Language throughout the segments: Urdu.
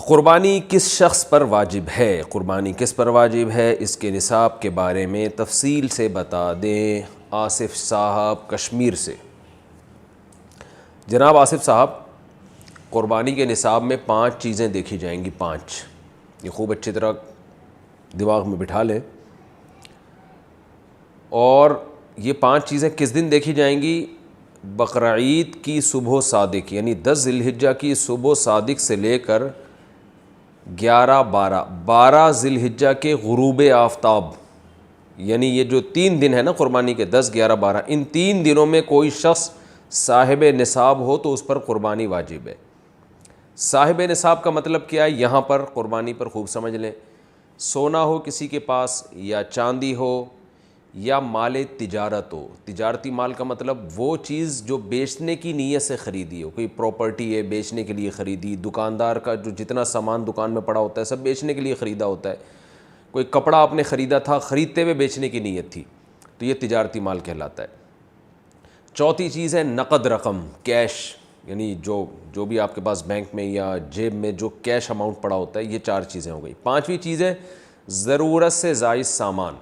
قربانی کس شخص پر واجب ہے؟ قربانی کس پر واجب ہے، اس کے نصاب کے بارے میں تفصیل سے بتا دیں آصف صاحب کشمیر سے۔ جناب آصف صاحب، قربانی کے نصاب میں 5 چیزیں دیکھی جائیں گی، 5، یہ خوب اچھی طرح دماغ میں بٹھا لیں۔ اور یہ 5 چیزیں کس دن دیکھی جائیں گی؟ بقرعید کی صبح صادق، یعنی 10 ذی الحجہ کی صبح صادق سے لے کر 12 ذی الحجہ کے غروب آفتاب، یعنی یہ جو 3 دن ہے نا قربانی کے، 10، 11، 12، ان 3 دنوں میں کوئی شخص صاحب نصاب ہو تو اس پر قربانی واجب ہے۔ صاحب نصاب کا مطلب کیا ہے؟ یہاں پر قربانی پر خوب سمجھ لیں۔ سونا ہو کسی کے پاس، یا چاندی ہو، یا مال تجارت ہو۔ تجارتی مال کا مطلب وہ چیز جو بیچنے کی نیت سے خریدی ہو، کوئی پراپرٹی ہے بیچنے کے لیے خریدی، دکاندار کا جو جتنا سامان دکان میں پڑا ہوتا ہے سب بیچنے کے لیے خریدا ہوتا ہے، کوئی کپڑا آپ نے خریدا تھا، خریدتے ہوئے بیچنے کی نیت تھی، تو یہ تجارتی مال کہلاتا ہے۔ چوتھی چیز ہے نقد رقم، کیش، یعنی جو بھی آپ کے پاس بینک میں یا جیب میں جو کیش اماؤنٹ پڑا ہوتا ہے، یہ 4 چیزیں ہو گئی۔ 5ویں چیز ہے ضرورت سے زائد سامان۔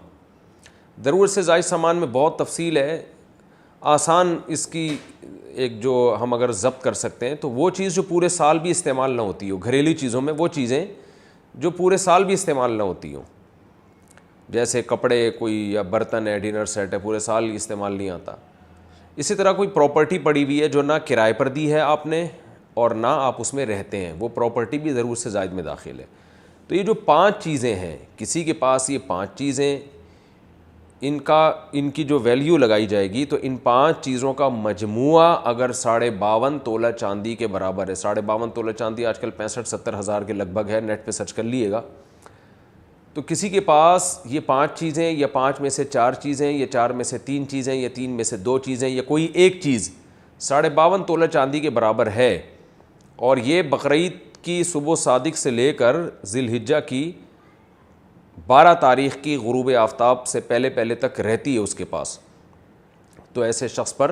ضرورت سے زائد سامان میں بہت تفصیل ہے، آسان اس کی ایک جو ہم اگر ضبط کر سکتے ہیں تو وہ چیز جو پورے سال بھی استعمال نہ ہوتی ہو، گھریلو چیزوں میں وہ چیزیں جو پورے سال بھی استعمال نہ ہوتی ہوں، جیسے کپڑے کوئی یا برتن ہے، ڈنر سیٹ ہے، پورے سال استعمال نہیں آتا۔ اسی طرح کوئی پراپرٹی پڑی ہوئی ہے جو نہ کرائے پر دی ہے آپ نے اور نہ آپ اس میں رہتے ہیں، وہ پراپرٹی بھی ضرورت سے زائد میں داخل ہے۔ تو یہ جو 5 چیزیں ہیں، کسی کے پاس یہ 5 چیزیں، ان کی جو ویلیو لگائی جائے گی تو ان 5 چیزوں کا مجموعہ اگر 52.5 تولہ چاندی کے برابر ہے، 52.5 تولہ چاندی آج کل 65-70 ہزار کے لگ بھگ ہے، نیٹ پہ سرچ کر لیے گا، تو کسی کے پاس یہ 5 چیزیں، یا 5 میں سے 4 چیزیں، یا 4 میں سے 3 چیزیں، یا 3 میں سے 2 چیزیں، یا کوئی ایک چیز 52.5 تولہ چاندی کے برابر ہے، اور یہ بقرعید کی صبح صادق سے لے کر ذی الحجہ کی 12 تاریخ کی غروب آفتاب سے پہلے تک رہتی ہے اس کے پاس، تو ایسے شخص پر،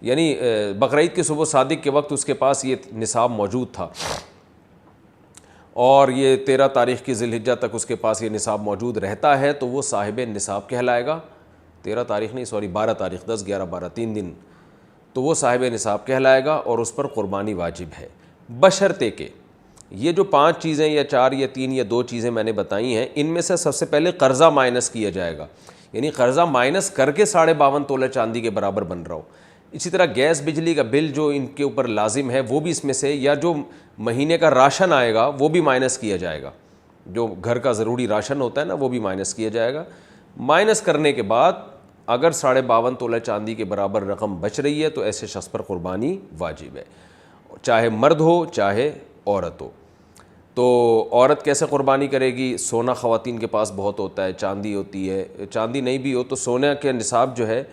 یعنی بقرعید کی صبح صادق کے وقت اس کے پاس یہ نصاب موجود تھا، اور یہ 13 تاریخ کی ذی الحجہ تک اس کے پاس یہ نصاب موجود رہتا ہے، تو وہ صاحب نصاب کہلائے گا۔ 13 تاریخ نہیں، 12 تاریخ، 10، 11، 12، 3 دن، تو وہ صاحب نصاب کہلائے گا اور اس پر قربانی واجب ہے، بشرطے کہ یہ جو 5 چیزیں یا 4 یا 3 یا 2 چیزیں میں نے بتائی ہیں، ان میں سے سب سے پہلے قرضہ مائنس کیا جائے گا، یعنی قرضہ مائنس کر کے 52.5 تولہ چاندی کے برابر بن رہا ہو۔ اسی طرح گیس بجلی کا بل جو ان کے اوپر لازم ہے وہ بھی اس میں سے، یا جو مہینے کا راشن آئے گا وہ بھی مائنس کیا جائے گا، جو گھر کا ضروری راشن ہوتا ہے نا وہ بھی مائنس کیا جائے گا۔ مائنس کرنے کے بعد اگر 52.5 تولہ چاندی کے برابر رقم بچ رہی ہے تو ایسے شخص پر قربانی واجب ہے، چاہے مرد ہو چاہے عورت ہو۔ تو عورت کیسے قربانی کرے گی؟ سونا خواتین کے پاس بہت ہوتا ہے، چاندی ہوتی ہے، چاندی نہیں بھی ہو تو سونے کے نصاب جو ہے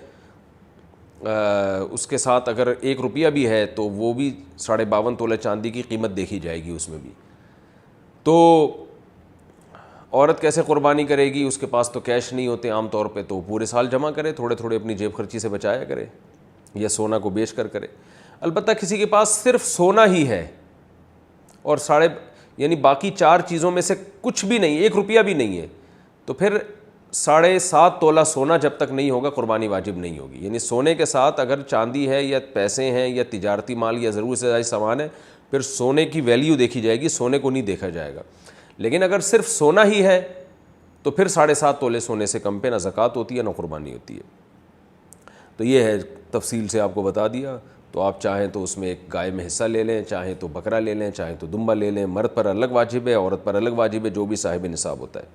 اس کے ساتھ اگر 1 روپیہ بھی ہے تو وہ بھی 52.5 تولہ چاندی کی قیمت دیکھی جائے گی اس میں بھی۔ تو عورت کیسے قربانی کرے گی؟ اس کے پاس تو کیش نہیں ہوتے عام طور پہ، تو پورے سال جمع کرے، تھوڑے تھوڑے اپنی جیب خرچی سے بچایا کرے، یا سونا کو بیچ کر کرے۔ البتہ کسی کے پاس صرف سونا ہی ہے اور یعنی باقی 4 چیزوں میں سے کچھ بھی نہیں، 1 روپیہ بھی نہیں ہے، تو پھر 7.5 تولہ سونا جب تک نہیں ہوگا قربانی واجب نہیں ہوگی۔ یعنی سونے کے ساتھ اگر چاندی ہے یا پیسے ہیں یا تجارتی مال یا ضرورت سے زائد سامان ہے، پھر سونے کی ویلیو دیکھی جائے گی، سونے کو نہیں دیکھا جائے گا۔ لیکن اگر صرف سونا ہی ہے تو پھر 7.5 تولے سونے سے کم پہ نہ زکوٰۃ ہوتی ہے نہ قربانی ہوتی ہے۔ تو یہ ہے، تفصیل سے آپ کو بتا دیا۔ تو آپ چاہیں تو اس میں ایک گائے میں حصہ لے لیں، چاہیں تو بکرا لے لیں، چاہیں تو دمبا لے لیں، مرد پر الگ واجب ہے، عورت پر الگ واجب ہے، جو بھی صاحب نصاب ہوتا ہے۔